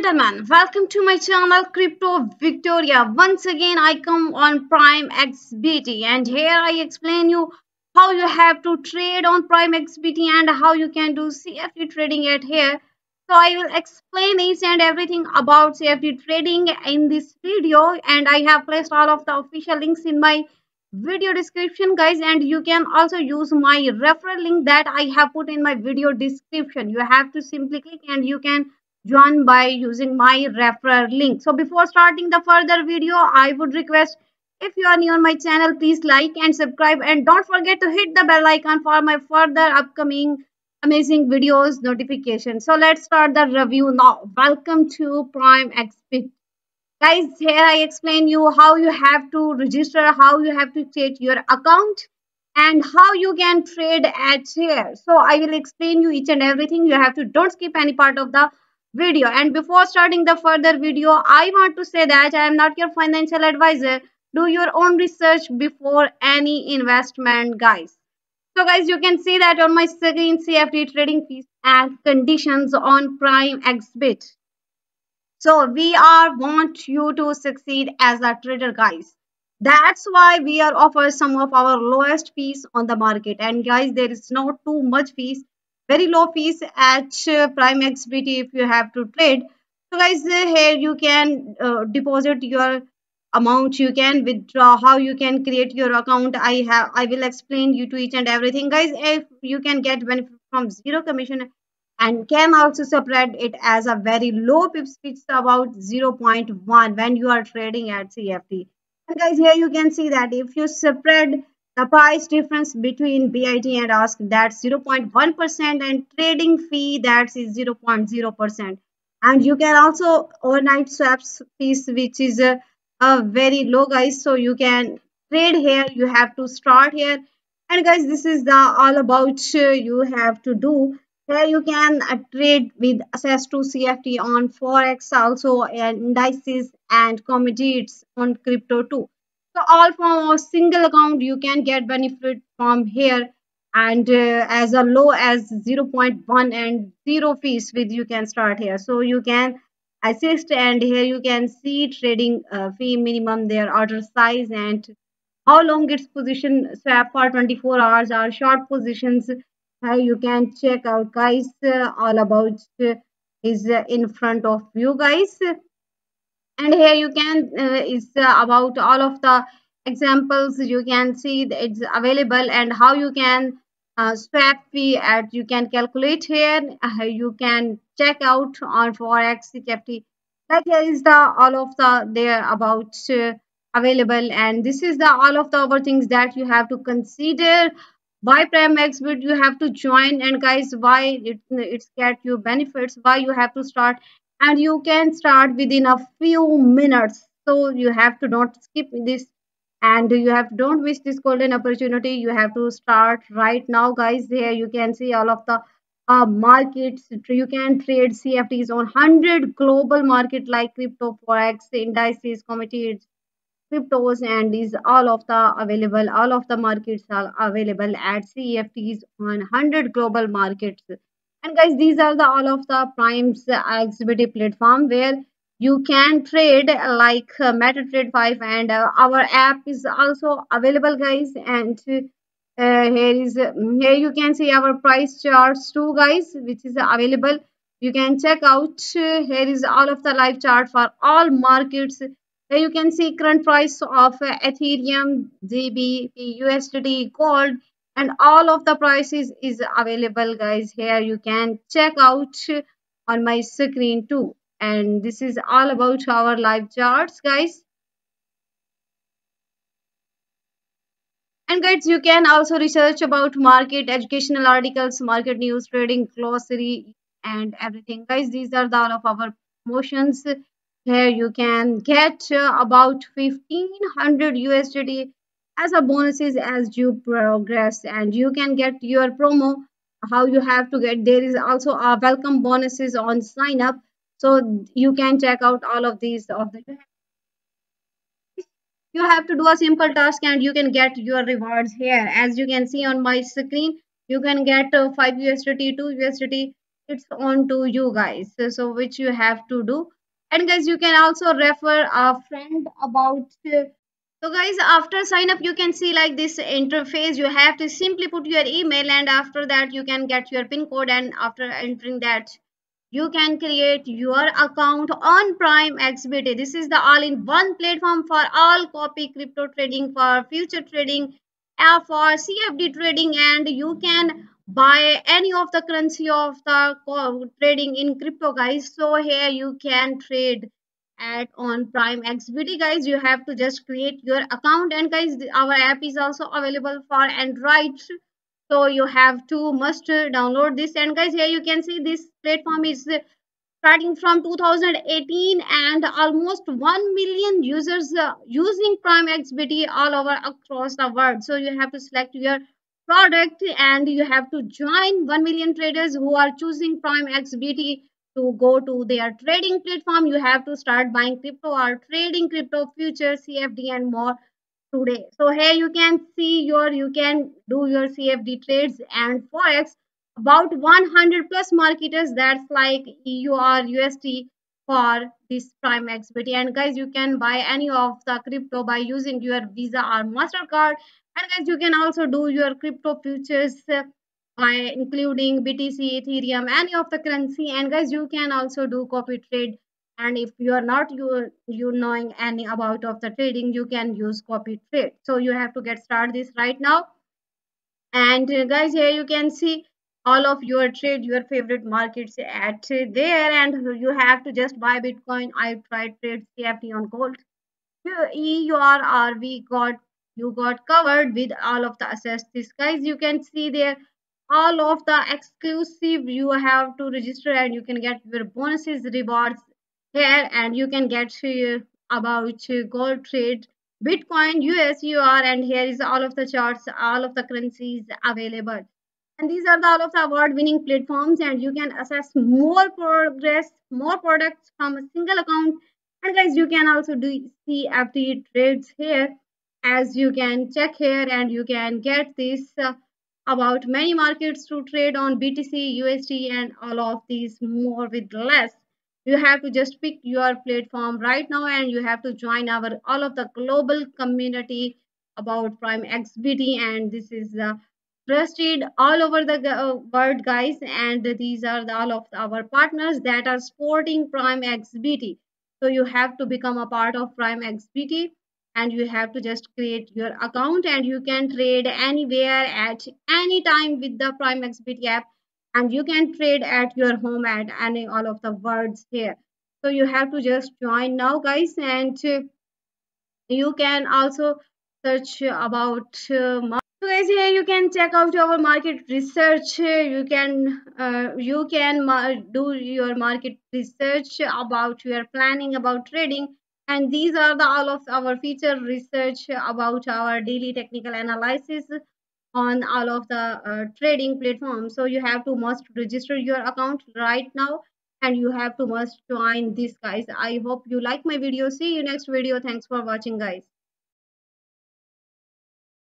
gentlemen, welcome to my channel Crypto Victoria. Once again, I come on Prime XBT and here I explain you how you have to trade on Prime XBT and how you can do CFD trading at here. So I will explain each and everything about CFD trading in this video, and I have placed all of the official links in my video description, guys, and you can also use my referral link that I have put in my video description. You have to simply click and you can join by using my referral link. So before starting the further video, I would request, if you are new on my channel, please like and subscribe, and don't forget to hit the bell icon for my further upcoming amazing videos notification. So let's start the review now. Welcome to Prime XP. Guys, here I explain you how you have to register, how you have to create your account, and how you can trade at here. So I will explain you each and everything. You have to don't skip any part of the video. And before starting the further video, I want to say that I am not your financial advisor. Do your own research before any investment, guys. So guys, you can see that on my screen, CFD trading fees and conditions on Prime XBit. So we are want you to succeed as a trader, guys. That's why we are offer some of our lowest fees on the market. And guys, there is not too much fees, very low fees at Prime XBT if you have to trade. So guys, here you can deposit your amount, you can withdraw, how you can create your account. I will explain you to each and everything, guys. If you can get benefit from zero commission and can also spread it as a very low pips, which is about zero point 0.1 when you are trading at CFD. And guys, here you can see that if you spread the price difference between BIT and ask, that's 0.1%, and trading fee, that is 0.0%. And you can also overnight swaps fees, which is a very low, guys. So you can trade here, you have to start here. And guys, this is the all about you have to do. Here you can trade with access to CFD on Forex, also indices and commodities on crypto too. So all from a single account you can get benefit from here, and as a low as zero point 0.1 and zero fees with you can start here. So you can assist, and here you can see trading fee minimum, their order size, and how long its position swap for 24 hours or short positions. You can check out, guys. All about is in front of you, guys. And here you can is about all of the examples. You can see that it's available, and how you can swap fee at you can calculate here. You can check out on Forex CFT. Like here is the all of the there about available, and this is the all of the other things that you have to consider. Why Prime XBit you have to join, and guys, why it's get you benefits, why you have to start, and you can start within a few minutes. So you have to not skip this, and you have don't miss this golden opportunity. You have to start right now, guys. Here you can see all of the markets. You can trade CFDs on 100 global market like crypto, forex, indices, commodities, cryptos, and is all of the available, all of the markets are available at CFTs on 100 global markets. And guys, these are the all of the Prime's exhibitive platform where you can trade like MetaTrade 5, and our app is also available, guys. And here you can see our price charts too, guys, which is available. You can check out. Here is all of the live chart for all markets. Here you can see current price of Ethereum, GBP, USDT, gold, and all of the prices is available, guys. Here you can check out on my screen too. And this is all about our live charts, guys. And guys, you can also research about market, educational articles, market news, trading glossary, and everything. Guys, these are the, all of our promotions. Here you can get about 1500 USDT as a bonuses as you progress, and you can get your promo. How you have to get, there is also a welcome bonuses on sign up. So you can check out all of these of the, you have to do a simple task and you can get your rewards here. As you can see on my screen, you can get 5 USDT, 2 USDT, it's on to you guys. So which you have to do. And guys, you can also refer a friend about so guys, after sign up, you can see like this interface. You have to simply put your email, and after that you can get your pin code, and after entering that you can create your account on Prime XBT. This is the all-in-one platform for all copy crypto trading, for future trading, for CFD trading, and you can buy any of the currency of the trading in crypto, guys. So here you can trade at on Prime XBT, guys. You have to just create your account, and guys, our app is also available for Android, so you have to must download this. And guys, here you can see this platform is starting from 2018, and almost 1 million users using Prime XBT all over across the world. So you have to select your product, and you have to join 1 million traders who are choosing Prime XBT to go to their trading platform. You have to start buying crypto or trading crypto futures, CFD, and more today. So here you can see your you can do your CFD trades and forex. About 100 plus marketers, that's like EU or USD for this Prime XBT. And guys, you can buy any of the crypto by using your Visa or Mastercard. And guys, you can also do your crypto futures by including BTC, Ethereum, any of the currency. And guys, you can also do copy trade, and if you are not you knowing any about of the trading, you can use copy trade. So you have to get started this right now. And guys, here you can see all of your trade, your favorite markets at there, and you have to just buy Bitcoin. I tried trade CFD on gold. EURRV got you got covered with all of the assets. This guys, you can see there all of the exclusive you have to register, and you can get your bonuses rewards here, and you can get about gold trade, Bitcoin, USUR, and here is all of the charts, all of the currencies available. And these are the, all of the award winning platforms, and you can assess more progress, more products from a single account. And guys, you can also do CFD trades here, as you can check here, and you can get this about many markets to trade on BTC, USD, and all of these more with less. You have to just pick your platform right now, and you have to join our all of the global community about Prime XBT. And this is the trusted all over the world, guys, and these are all of our partners that are supporting Prime XBT. So you have to become a part of Prime XBT, and you have to just create your account, and you can trade anywhere at any time with the Prime XBT app, and you can trade at your home at any all of the worlds here. So you have to just join now, guys, and you can also search about so guys, here you can check out our market research. You can do your market research about your planning about trading, and these are the all of our feature research about our daily technical analysis on all of the trading platforms. So you have to must register your account right now, and you have to must join this, guys. I hope you like my video. See you next video. Thanks for watching, guys.